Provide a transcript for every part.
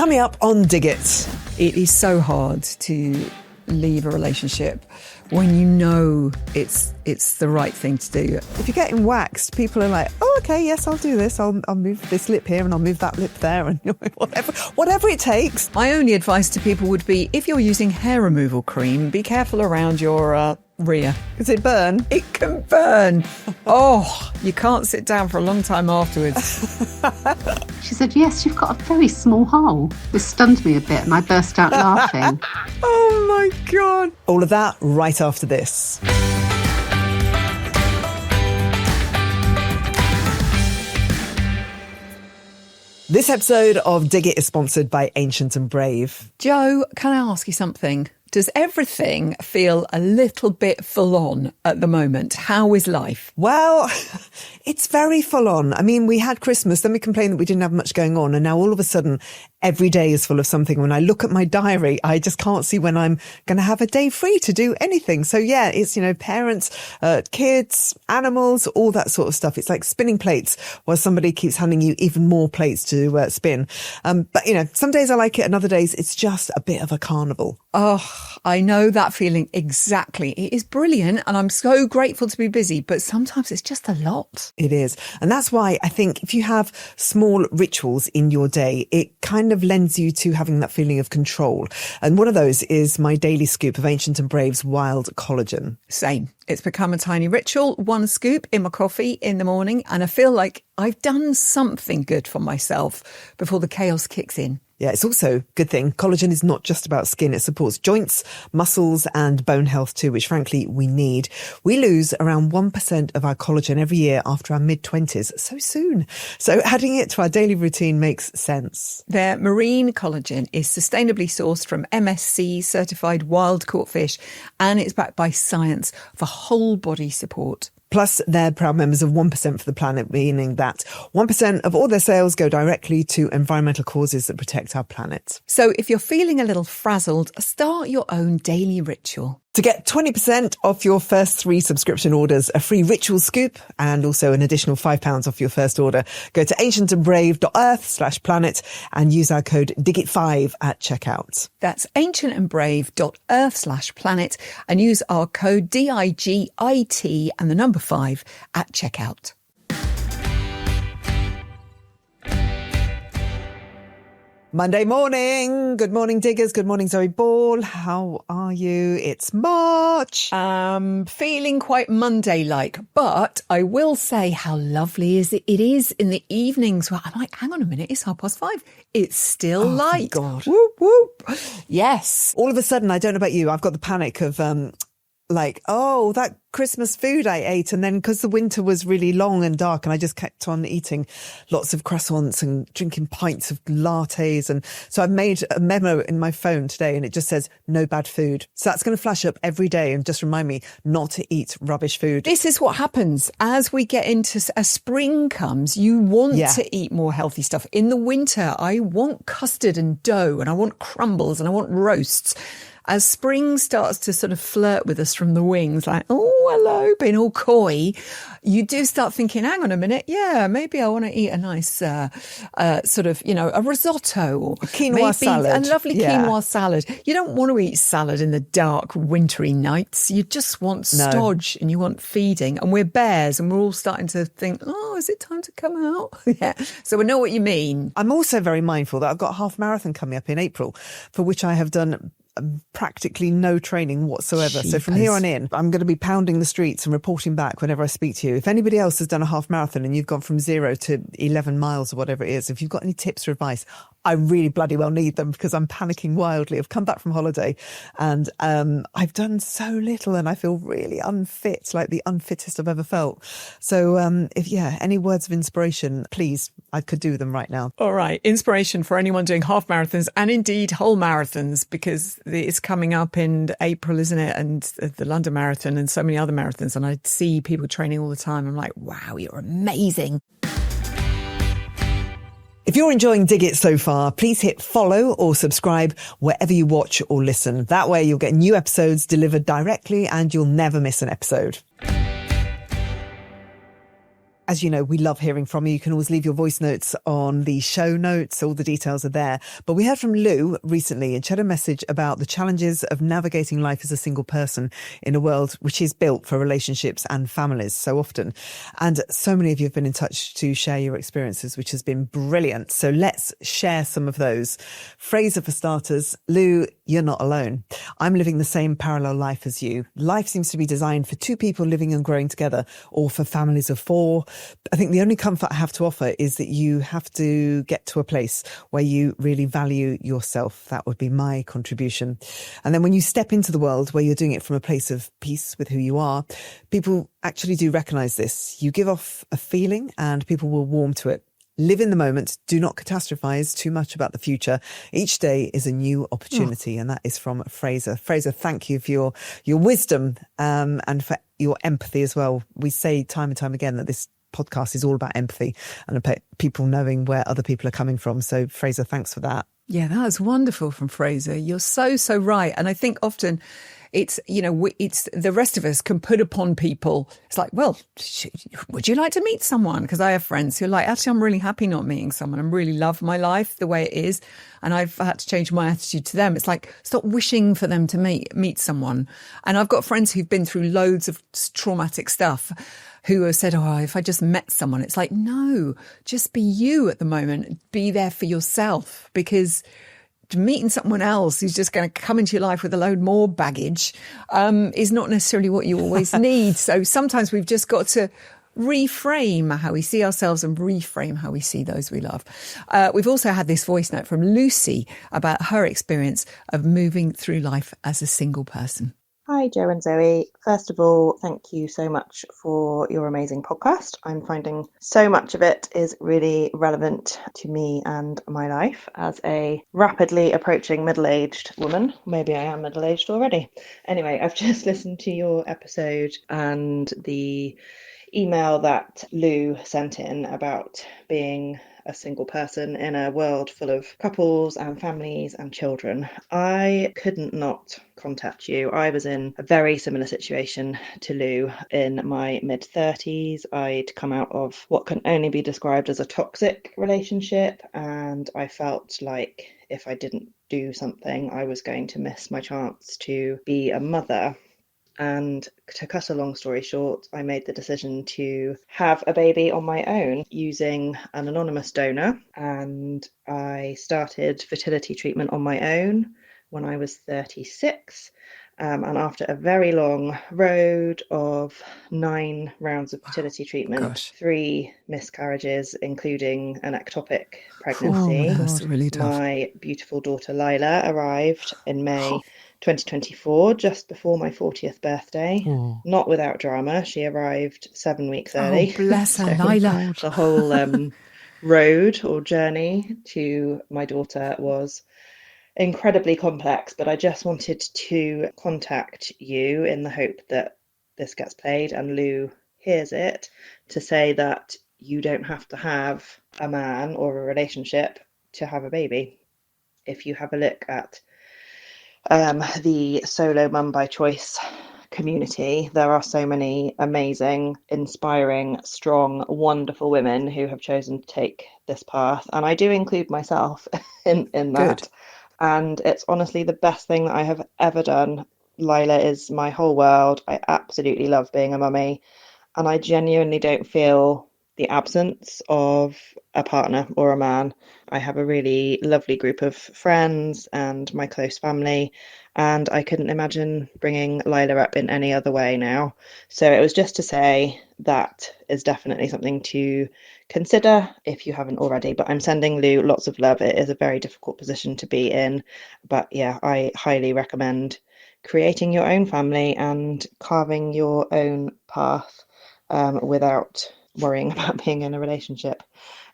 Coming up on Dig It. It is so hard to leave a relationship when you know it's the right thing to do. If you're getting waxed, people are like, oh, okay, yes, I'll do this. I'll move this lip here and I'll move that lip there and whatever it takes. My only advice to people would be, if you're using hair removal cream, be careful around your rear. Does it burn? It can burn. Oh, you can't sit down for a long time afterwards. She said, yes, you've got a very small hole. This stunned me a bit and I burst out laughing. Oh my God. All of that right after this. This episode of Dig It is sponsored by Ancient and Brave. Jo, can I ask you something? Does everything feel a little bit full on at the moment? How is life? Well, it's very full on. I mean, we had Christmas, then we complained that we didn't have much going on. And now all of a sudden, every day is full of something. When I look at my diary, I just can't see when I'm going to have a day free to do anything. So yeah, it's, parents, kids, animals, all that sort of stuff. It's like spinning plates while somebody keeps handing you even more plates to spin. But some days I like it and other days it's just a bit of a carnival. Oh, I know that feeling exactly. It is brilliant and I'm so grateful to be busy, but sometimes it's just a lot. It is. And that's why I think if you have small rituals in your day, it kind of lends you to having that feeling of control. And one of those is my daily scoop of Ancient and Brave's wild collagen. Same. It's become a tiny ritual, one scoop in my coffee in the morning, and I feel like I've done something good for myself before the chaos kicks in. Yeah, it's also a good thing. Collagen is not just about skin. It supports joints, muscles and bone health too, which frankly we need. We lose around 1% of our collagen every year after our mid-20s. So soon. So adding it to our daily routine makes sense. Their marine collagen is sustainably sourced from MSC certified wild caught fish, and it's backed by science for whole body support. Plus, they're proud members of 1% for the planet, meaning that 1% of all their sales go directly to environmental causes that protect our planet. So if you're feeling a little frazzled, start your own daily ritual. To get 20% off your first 3 subscription orders, a free ritual scoop, and also an additional £5 off your first order, go to ancientandbrave.earth/planet and use our code DIGIT5 at checkout. That's ancientandbrave.earth/planet and use our code DIGIT and the number 5 at checkout. Monday morning. Good morning, diggers. Good morning, Zoe Ball. How are you? It's March. Feeling quite Monday-like, but I will say how lovely it is in the evenings where I'm like, hang on a minute, it's 5:30. It's still light. God. Whoop, whoop. Yes. All of a sudden, I don't know about you, I've got the panic of that Christmas food I ate. And then because the winter was really long and dark and I just kept on eating lots of croissants and drinking pints of lattes. And so I've made a memo in my phone today and it just says no bad food. So that's going to flash up every day and just remind me not to eat rubbish food. This is what happens as we get into as spring comes. You want to eat more healthy stuff. In the winter, I want custard and dough and I want crumbles and I want roasts. As spring starts to sort of flirt with us from the wings, like, oh, hello, being all coy, you do start thinking, hang on a minute, yeah, maybe I want to eat a nice a risotto or quinoa salad. A lovely quinoa salad. You don't want to eat salad in the dark, wintry nights. You just want stodge and you want feeding. And we're bears and we're all starting to think, oh, is it time to come out? Yeah. So we know what you mean. I'm also very mindful that I've got a half marathon coming up in April, for which I have done practically no training whatsoever. So from here on in, I'm going to be pounding the streets and reporting back whenever I speak to you. If anybody else has done a half marathon and you've gone from 0 to 11 miles or whatever it is, if you've got any tips or advice, I really bloody well need them because I'm panicking wildly. I've come back from holiday and I've done so little and I feel really unfit, like the unfittest I've ever felt. So any words of inspiration, please, I could do them right now. All right. Inspiration for anyone doing half marathons and indeed whole marathons, because it's coming up in April, isn't it? And the London Marathon and so many other marathons. And I see people training all the time. I'm like, wow, you're amazing. If you're enjoying Dig It so far, please hit follow or subscribe wherever you watch or listen. That way you'll get new episodes delivered directly and you'll never miss an episode. As you know, we love hearing from you. You can always leave your voice notes on the show notes. All the details are there. But we heard from Lou recently, and she had a message about the challenges of navigating life as a single person in a world which is built for relationships and families so often. And so many of you have been in touch to share your experiences, which has been brilliant. So let's share some of those. Fraser, for starters. Lou, you're not alone. I'm living the same parallel life as you. Life seems to be designed for two people living and growing together, or for families of four. I think the only comfort I have to offer is that you have to get to a place where you really value yourself. That would be my contribution. And then when you step into the world where you're doing it from a place of peace with who you are, people actually do recognise this. You give off a feeling and people will warm to it. Live in the moment. Do not catastrophize too much about the future. Each day is a new opportunity. And that is from Fraser. Fraser, thank you for your wisdom and for your empathy as well. We say time and time again that this podcast is all about empathy and about people knowing where other people are coming from. So Fraser, thanks for that. Yeah, that was wonderful from Fraser. You're so right. And I think often it's, it's the rest of us can put upon people. It's like, well, would you like to meet someone? Because I have friends who are like, actually, I'm really happy not meeting someone. I really love my life the way it is. And I've had to change my attitude to them. It's like, stop wishing for them to meet someone. And I've got friends who've been through loads of traumatic stuff who have said, oh, if I just met someone. It's like, no, just be you at the moment. Be there for yourself, because meeting someone else who's just going to come into your life with a load more baggage is not necessarily what you always need. So sometimes we've just got to reframe how we see ourselves and reframe how we see those we love. We've also had this voice note from Lucy about her experience of moving through life as a single person. Hi, Joe and Zoe. First of all, thank you so much for your amazing podcast. I'm finding so much of it is really relevant to me and my life as a rapidly approaching middle-aged woman. Maybe I am middle-aged already. Anyway, I've just listened to your episode and the email that Lou sent in about being a single person in a world full of couples and families and children. I couldn't not contact you. I was in a very similar situation to Lou in my mid-30s. I'd come out of what can only be described as a toxic relationship, and I felt like if I didn't do something, I was going to miss my chance to be a mother. And to cut a long story short, I made the decision to have a baby on my own using an anonymous donor. And I started fertility treatment on my own when I was 36. And after a very long road of 9 rounds of fertility treatment, 3 miscarriages, including an ectopic pregnancy, that's really tough. My beautiful daughter Lila arrived in May 2024, just before my 40th birthday. Not without drama. She arrived 7 weeks early. Oh, bless her, Lila. The whole road or journey to my daughter was incredibly complex, but I just wanted to contact you in the hope that this gets played and Lou hears it, to say that you don't have to have a man or a relationship to have a baby. If you have a look at the solo mum by choice community, there are so many amazing, inspiring, strong, wonderful women who have chosen to take this path, and I do include myself in that. Good. And it's honestly the best thing that I have ever done. Lila is my whole world. I absolutely love being a mummy, and I genuinely don't feel the absence of a partner or a man. I have a really lovely group of friends and my close family, and I couldn't imagine bringing Lila up in any other way now. So it was just to say that is definitely something to consider if you haven't already. But I'm sending Lou lots of love. It is a very difficult position to be in, but yeah, I highly recommend creating your own family and carving your own path without worrying about being in a relationship.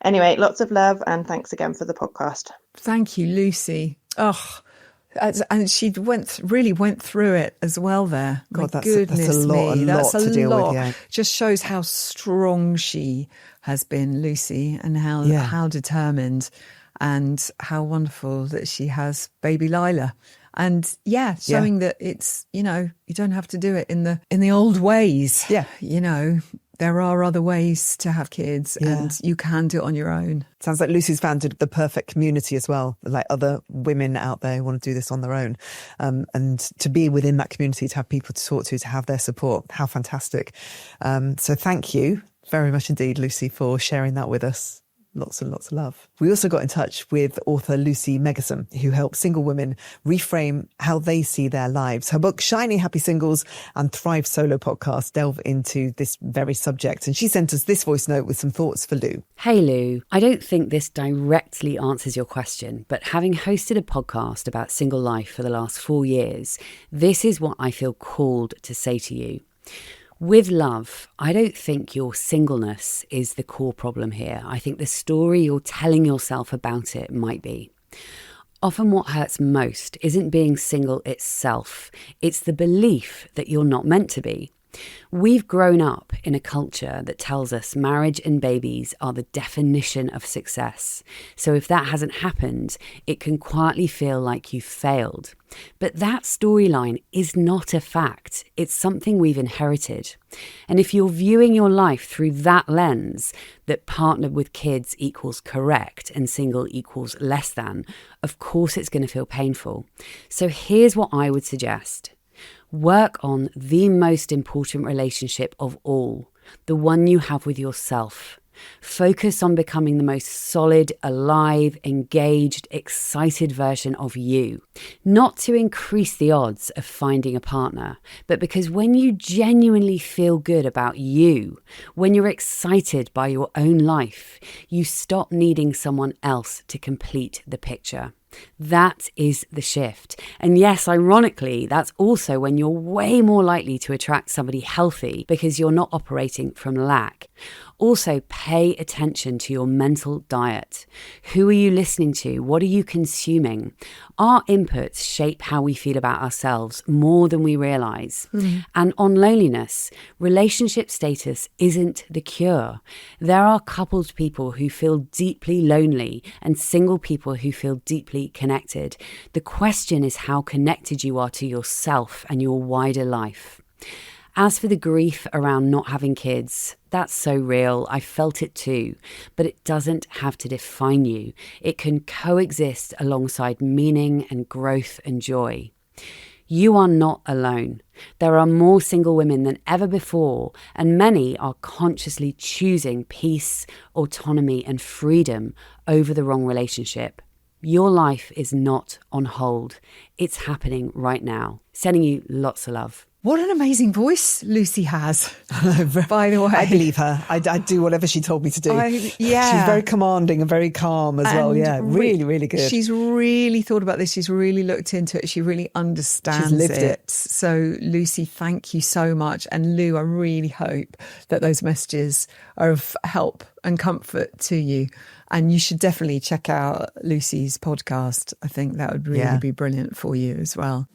Anyway, lots of love, and thanks again for the podcast. Thank you, Lucy. Oh, and she really went through it as well there. God, My goodness, that's a lot to deal with. Yeah. Just shows how strong she has been, Lucy, and how determined, and how wonderful that she has baby Lila. And showing that it's, you don't have to do it in the old ways. Yeah. There are other ways to have kids and you can do it on your own. Sounds like Lucy's found the perfect community as well, like other women out there who want to do this on their own. And to be within that community, to have people to talk to have their support. How fantastic. So thank you very much indeed, Lucy, for sharing that with us. Lots and lots of love. We also got in touch with author Lucy Megason, who helps single women reframe how they see their lives. Her book, Shiny Happy Singles and Thrive Solo podcast delve into this very subject. And she sent us this voice note with some thoughts for Lou. Hey Lou, I don't think this directly answers your question, but having hosted a podcast about single life for the last 4 years, this is what I feel called to say to you. With love, I don't think your singleness is the core problem here. I think the story you're telling yourself about it might be. Often what hurts most isn't being single itself. It's the belief that you're not meant to be. We've grown up in a culture that tells us marriage and babies are the definition of success. So if that hasn't happened, it can quietly feel like you've failed. But that storyline is not a fact. It's something we've inherited. And if you're viewing your life through that lens, that partnered with kids equals correct and single equals less than, of course it's going to feel painful. So here's what I would suggest. Work on the most important relationship of all, the one you have with yourself. Focus on becoming the most solid, alive, engaged, excited version of you. Not to increase the odds of finding a partner, but because when you genuinely feel good about you, when you're excited by your own life, you stop needing someone else to complete the picture. That is the shift. And yes, ironically, that's also when you're way more likely to attract somebody healthy because you're not operating from lack. Also, pay attention to your mental diet. Who are you listening to? What are you consuming? Our inputs shape how we feel about ourselves more than we realize. And on loneliness, relationship status isn't the cure. There are coupled people who feel deeply lonely and single people who feel deeply connected. The question is how connected you are to yourself and your wider life. As for the grief around not having kids, that's so real. I felt it too. But it doesn't have to define you. It can coexist alongside meaning and growth and joy. You are not alone. There are more single women than ever before, and many are consciously choosing peace, autonomy, and freedom over the wrong relationship. Your life is not on hold. It's happening right now. Sending you lots of love. What an amazing voice Lucy has, by the way. I believe her. I'd do whatever she told me to do. She's very commanding and very calm as well. Yeah, really, really good. She's really thought about this. She's really looked into it. She really understands it. So, Lucy, thank you so much. And Lou, I really hope that those messages are of help and comfort to you. And you should definitely check out Lucy's podcast. I think that would really be brilliant for you as well.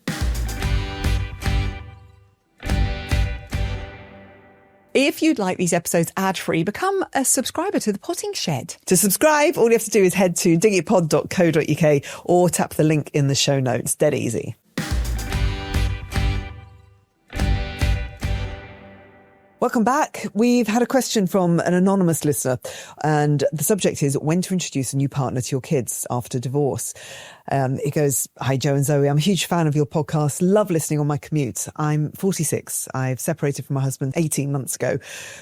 If you'd like these episodes ad-free, become a subscriber to The Potting Shed. To subscribe, all you have to do is head to digitpod.co.uk or tap the link in the show notes. Dead easy. Welcome back. We've had a question from an anonymous listener, and the subject is when to introduce a new partner to your kids after divorce. It goes, "Hi, Joe and Zoe. I'm a huge fan of your podcast. Love listening on my commute. I'm 46. I've separated from my husband 18 months ago.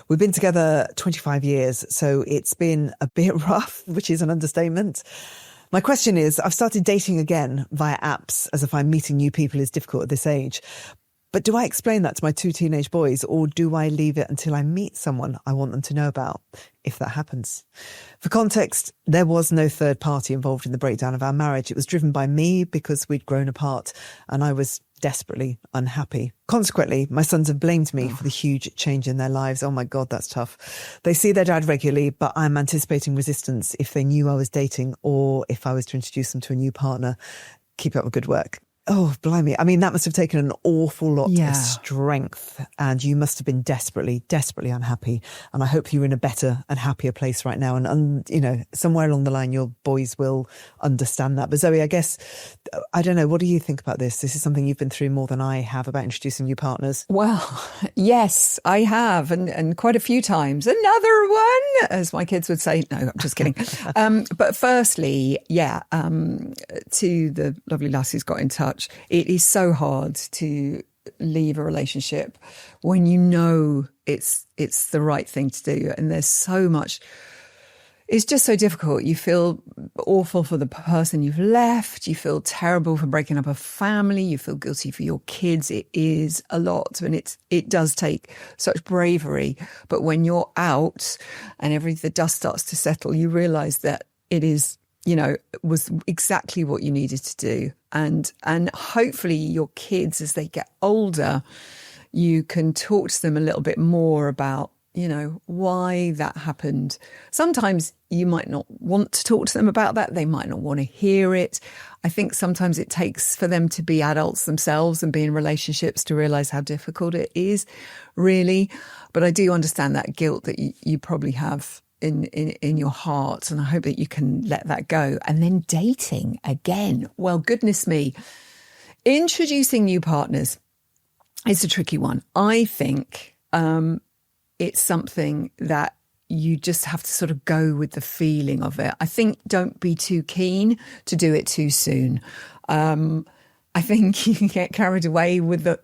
We've been together 25 years, so it's been a bit rough, which is an understatement. My question is, I've started dating again via apps, as I find meeting new people is difficult at this age. But do I explain that to my 2 teenage boys, or do I leave it until I meet someone I want them to know about, if that happens? For context, there was no third party involved in the breakdown of our marriage. It was driven by me because we'd grown apart and I was desperately unhappy. Consequently, my sons have blamed me for the huge change in their lives. Oh my God, that's tough. They see their dad regularly, but I'm anticipating resistance if they knew I was dating or if I was to introduce them to a new partner. Keep up the good work." Oh, blimey. I mean, that must have taken an awful lot of strength, and you must have been desperately, desperately unhappy. And I hope you're in a better and happier place right now. And you know, somewhere along the line, your boys will understand that. But Zoe, I guess I don't know. What do you think about this? This is something you've been through more than I have, about introducing new partners. Well, yes, I have, and quite a few times. Another one, as my kids would say. No, I'm just kidding. But firstly, to the lovely lass who's got in touch, it is so hard to leave a relationship when you know it's the right thing to do, and there's so much. It's just so difficult. You feel awful for the person you've left. You feel terrible for breaking up a family. You feel guilty for your kids. It is a lot, and it does take such bravery. But when you're out and the dust starts to settle, you realise that it is, was exactly what you needed to do. And hopefully your kids, as they get older, you can talk to them a little bit more about, why that happened. Sometimes you might not want to talk to them about that. They might not want to hear it. I think sometimes it takes for them to be adults themselves and be in relationships to realise how difficult it is, really. But I do understand that guilt that you probably have in your heart, and I hope that you can let that go. And then dating again. Well, goodness me. Introducing new partners is a tricky one. I think it's something that you just have to sort of go with the feeling of it. I think don't be too keen to do it too soon. I think you can get carried away with the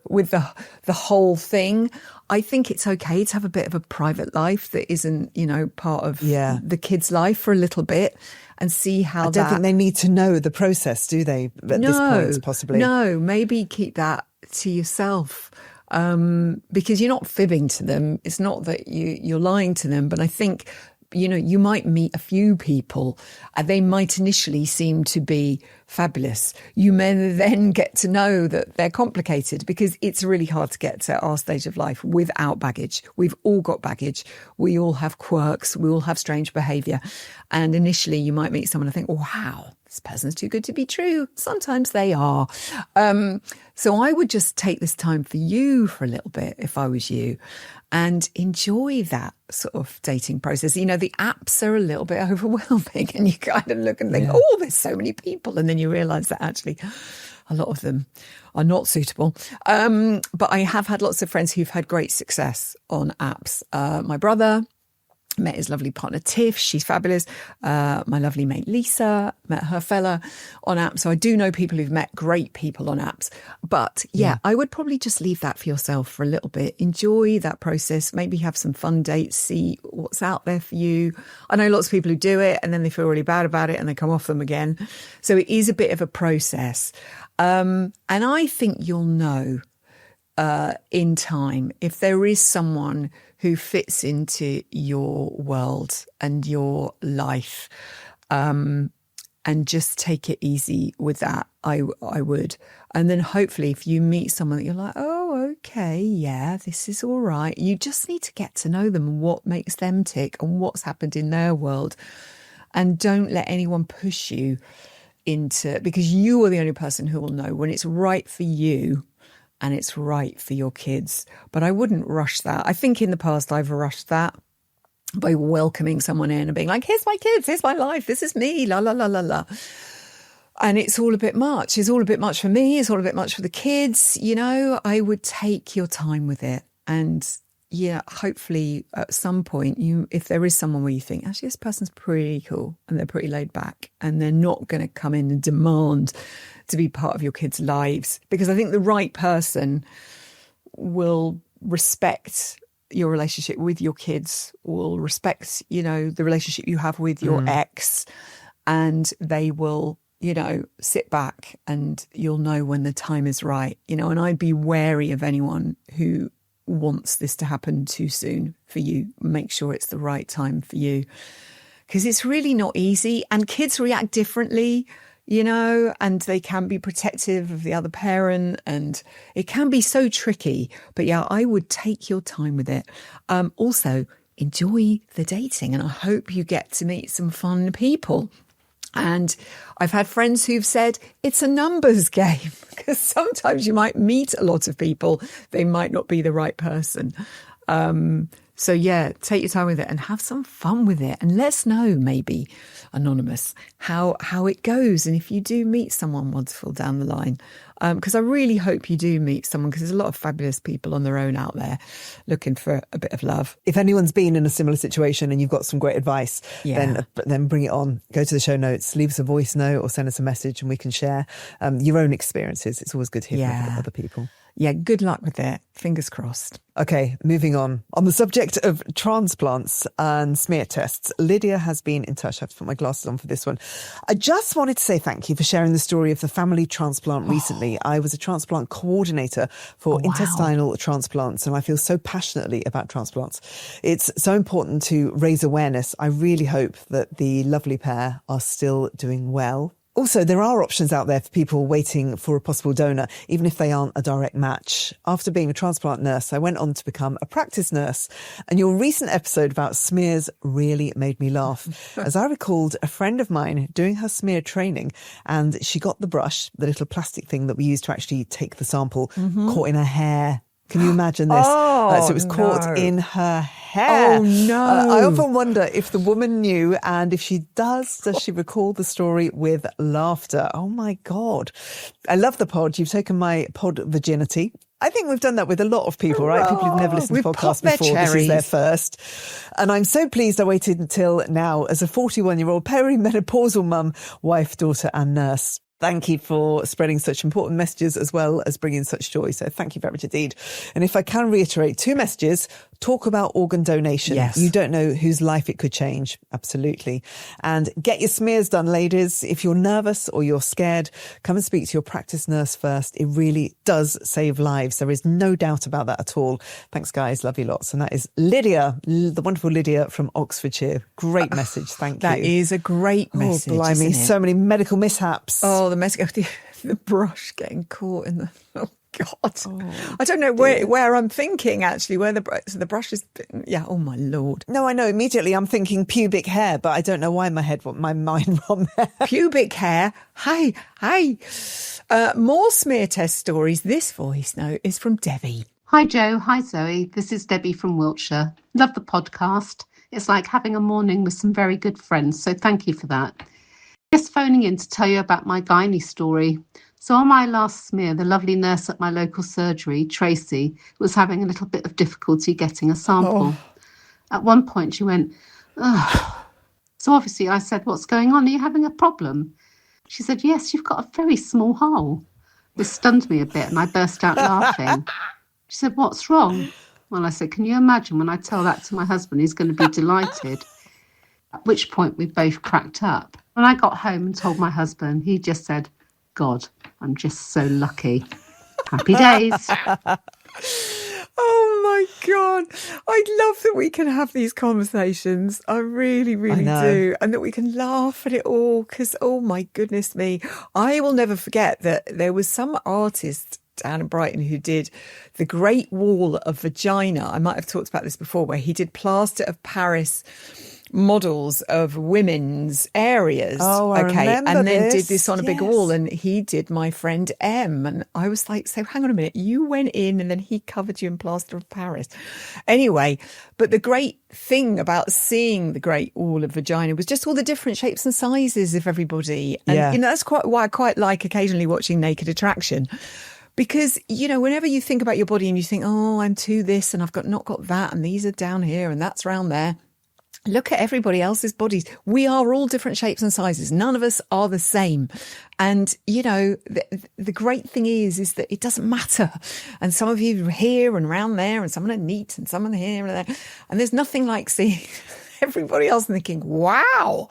whole thing. I think it's okay to have a bit of a private life that isn't, part of the kid's life for a little bit, and see how. I don't think they need to know the process, do they? At this point, possibly. No, maybe keep that to yourself. Because you're not fibbing to them. It's not that you're lying to them, but I think, you might meet a few people and they might initially seem to be fabulous. You may then get to know that they're complicated, because it's really hard to get to our stage of life without baggage. We've all got baggage. We all have quirks. We all have strange behaviour. And initially you might meet someone and think, wow, this person's too good to be true. Sometimes they are. So I would just take this time for you for a little bit, if I was you, and enjoy that sort of dating process. The apps are a little bit overwhelming, and you kind of look and think, oh, there's so many people. And then you realise that actually a lot of them are not suitable. But I have had lots of friends who've had great success on apps. My brother met his lovely partner Tiff, she's fabulous. My lovely mate Lisa met her fella on apps. So I do know people who've met great people on apps. But I would probably just leave that for yourself for a little bit. Enjoy that process. Maybe have some fun dates, see what's out there for you. I know lots of people who do it and then they feel really bad about it and they come off them again. So it is a bit of a process. And I think you'll know in time if there is someone who fits into your world and your life, and just take it easy with that. I would. And then hopefully if you meet someone that you're like, oh, okay, yeah, this is all right. You just need to get to know them, what makes them tick and what's happened in their world. And don't let anyone push you into, because you are the only person who will know when it's right for you and it's right for your kids. But I wouldn't rush that. I think in the past I've rushed that by welcoming someone in and being like, here's my kids, here's my life, this is me, la, la, la, la, la. And it's all a bit much. It's all a bit much for me. It's all a bit much for the kids. I would take your time with it. And hopefully at some point, if there is someone where you think, actually, this person's pretty cool and they're pretty laid back and they're not going to come in and demand to be part of your kids' lives, because I think the right person will respect your relationship with your kids, will respect, the relationship you have with your ex, and they will, sit back and you'll know when the time is right, and I'd be wary of anyone who wants this to happen too soon for you. Make sure it's the right time for you, because it's really not easy, and kids react differently, and they can be protective of the other parent, and it can be so tricky. But I would take your time with it. Also, enjoy the dating, and I hope you get to meet some fun people. And I've had friends who've said it's a numbers game, because sometimes you might meet a lot of people. They might not be the right person. So yeah, take your time with it and have some fun with it. And let us know, maybe, Anonymous, how it goes. And if you do meet someone wonderful down the line, because I really hope you do meet someone, because there's a lot of fabulous people on their own out there looking for a bit of love. If anyone's been in a similar situation and you've got some great advice, then bring it on. Go to the show notes, leave us a voice note or send us a message and we can share your own experiences. It's always good to hear from other people. Yeah, good luck with it. Fingers crossed. Okay, moving on. On the subject of transplants and smear tests, Lydia has been in touch. I have to put my glasses on for this one. I just wanted to say thank you for sharing the story of the family transplant recently. I was a transplant coordinator for intestinal transplants, and I feel so passionately about transplants. It's so important to raise awareness. I really hope that the lovely pair are still doing well. Also, there are options out there for people waiting for a possible donor, even if they aren't a direct match. After being a transplant nurse, I went on to become a practice nurse. And your recent episode about smears really made me laugh. As I recalled a friend of mine doing her smear training, and she got the brush, the little plastic thing that we use to actually take the sample, caught in her hair. Can you imagine this? So it was caught in her hair. Oh, no. I often wonder if the woman knew, and if she does she recall the story with laughter? Oh, my God. I love the pod. You've taken my pod virginity. I think we've done that with a lot of people, right? People who've never listened to podcasts before. This is their first. And I'm so pleased I waited until now as a 41-year-old perimenopausal mum, wife, daughter and nurse. Thank you for spreading such important messages as well as bringing such joy. So thank you very much indeed. And if I can reiterate 2 messages, talk about organ donation. Yes. You don't know whose life it could change. Absolutely. And get your smears done, ladies. If you're nervous or you're scared, come and speak to your practice nurse first. It really does save lives. There is no doubt about that at all. Thanks, guys. Love you lots. And that is Lydia, the wonderful Lydia from Oxfordshire. Great message. Thank you. That is a great message. Oh, blimey. Isn't it? So many medical mishaps. Oh, the message, the brush getting caught in the... Oh, God. I don't know where I'm thinking, actually, where the brush is... Yeah, oh, my Lord. No, I know. Immediately I'm thinking pubic hair, but I don't know why my mind went there. Pubic hair. Hey. More smear test stories. This voice note is from Debbie. Hi, Joe. Hi, Zoe. This is Debbie from Wiltshire. Love the podcast. It's like having a morning with some very good friends, so thank you for that. Just phoning in to tell you about my gynae story. So on my last smear, the lovely nurse at my local surgery, Tracy, was having a little bit of difficulty getting a sample. At one point she went, ugh. So obviously I said, what's going on? Are you having a problem? She said, yes, you've got a very small hole. This stunned me a bit and I burst out laughing. She said, what's wrong? Well, I said, can you imagine when I tell that to my husband, he's going to be delighted. At which point we both cracked up. When I got home and told my husband, he just said, God, I'm just so lucky. Happy days. Oh, my God. I love that we can have these conversations. I really, really do. And that we can laugh at it all because, oh, my goodness me. I will never forget that there was some artist down in Brighton who did the Great Wall of Vagina. I might have talked about this before, where he did plaster of Paris models of women's areas. Oh, I remember and then this. did this on a big wall, and he did My Friend M. And I was like, so hang on a minute, you went in and then he covered you in plaster of Paris. Anyway, but the great thing about seeing the Great Wall of Vagina was just all the different shapes and sizes of everybody. And you know, that's quite why I quite like occasionally watching Naked Attraction. Because, you know, whenever you think about your body and you think, oh, I'm too this and I've not got that and these are down here and that's round there. Look at everybody else's bodies. We are all different shapes and sizes. None of us are the same. And, you know, the great thing is that it doesn't matter. And some of you are here and round there and some are neat and some are here and there. And there's nothing like seeing everybody else and thinking, wow,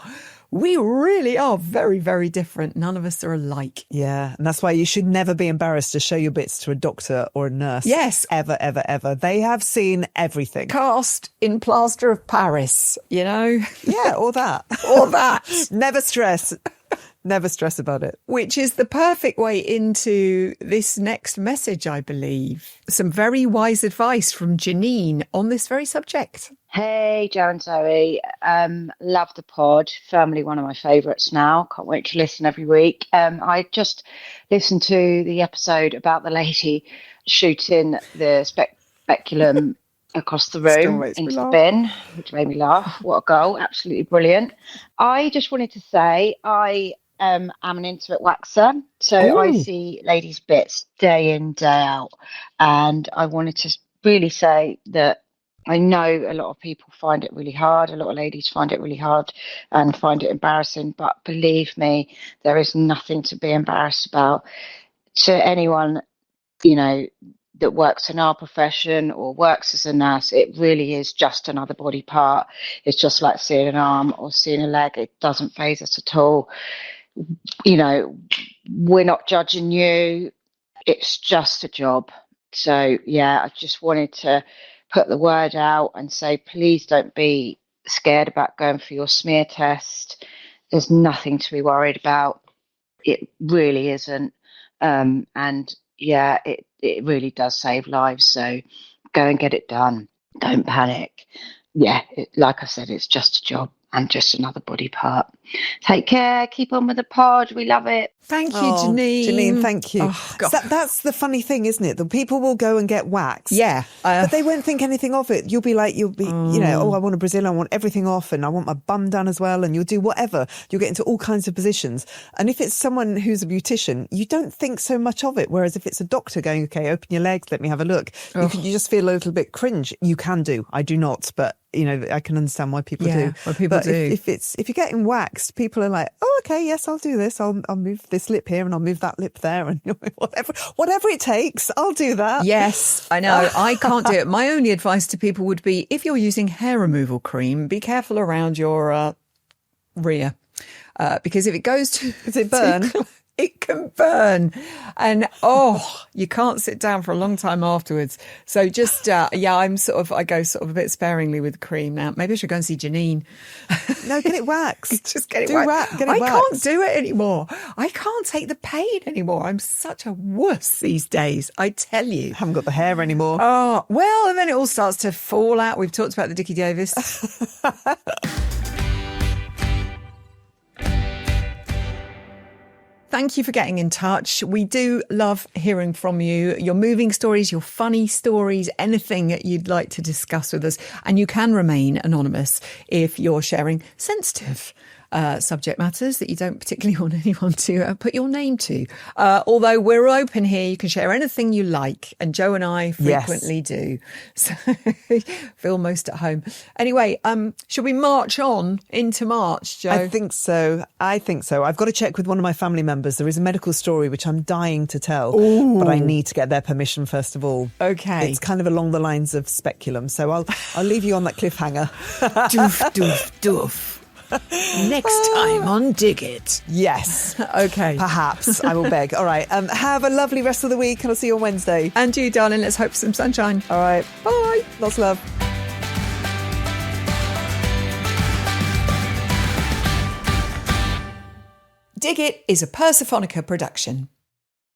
we really are very, very different. None of us are alike. Yeah. And that's why you should never be embarrassed to show your bits to a doctor or a nurse. Yes. Ever, ever, ever. They have seen everything. Cast in plaster of Paris, you know? Yeah, or that. Or that. Never stress. Never stress about it. Which is the perfect way into this next message, I believe. Some very wise advice from Janine on this very subject. Hey, Joe and Zoe. Love the pod. Firmly one of my favourites now. Can't wait to listen every week. I just listened to the episode about the lady shooting the speculum across the Still room makes me into the laugh. bin, which made me laugh. What a goal. Absolutely brilliant. I just wanted to say I am an intimate waxer. So I Ooh. see ladies' bits day in, day out. And I wanted to really say that I know a lot of people find it really hard. A lot of ladies find it really hard and find it embarrassing. But believe me, there is nothing to be embarrassed about. To anyone, you know, that works in our profession or works as a nurse, it really is just another body part. It's just like seeing an arm or seeing a leg. It doesn't faze us at all. You know, we're not judging you. It's just a job. So, yeah, I just wanted to put the word out and say, please don't be scared about going for your smear test. There's nothing to be worried about. It really isn't. And yeah, it really does save lives. So go and get it done. Don't panic. Yeah, like I said, it's just a job and just another body part. Take care. Keep on with the pod. We love it. Thank you, Oh, Janine. Janine, thank you. Oh, God. That's the funny thing, isn't it? The people will go and get waxed. Yeah. But they won't think anything of it. You'll be, you know, oh, I want a Brazilian, I want everything off, and I want my bum done as well, and you'll do whatever. You'll get into all kinds of positions. And if it's someone who's a beautician, you don't think so much of it. Whereas if it's a doctor going, okay, open your legs, let me have a look, you just feel a little bit cringe. You can do. I do not, but you know, I can understand why people do. Why people do. If you're getting waxed, people are like, oh, okay, yes, I'll do this. I'll move this lip here and I'll move that lip there, and whatever it takes, I'll do that. Yes, I know. I can't do it. My only advice to people would be, if you're using hair removal cream, be careful around your rear, because if it goes Does it burn? It can burn, and you can't sit down for a long time afterwards. So just I go sort of a bit sparingly with cream now. Maybe I should go and see Janine. No, get it waxed. Just get it waxed. Get it I waxed. can't do it anymore. I can't take the pain anymore. I'm such a wuss these days, I tell you. Haven't got the hair anymore. Oh, well, and then it all starts to fall out. We've talked about the Dickie Davis. Thank you for getting in touch. We do love hearing from you, your moving stories, your funny stories, anything that you'd like to discuss with us. And you can remain anonymous if you're sharing sensitive subject matters that you don't particularly want anyone to put your name to. Although we're open here, you can share anything you like. And Joe and I frequently do. So feel most at home. Anyway, should we march on into March, Joe? I think so. I've got to check with one of my family members. There is a medical story which I'm dying to tell, but I need to get their permission first of all. Okay. It's kind of along the lines of speculum. So I'll leave you on that cliffhanger. Doof, doof, doof. Next time on Dig It. Yes. Okay. Perhaps. I will beg. All right. Have a lovely rest of the week and I'll see you on Wednesday. And you, darling. Let's hope for some sunshine. All right. Bye. Lots of love. Dig It is a Persephonica production.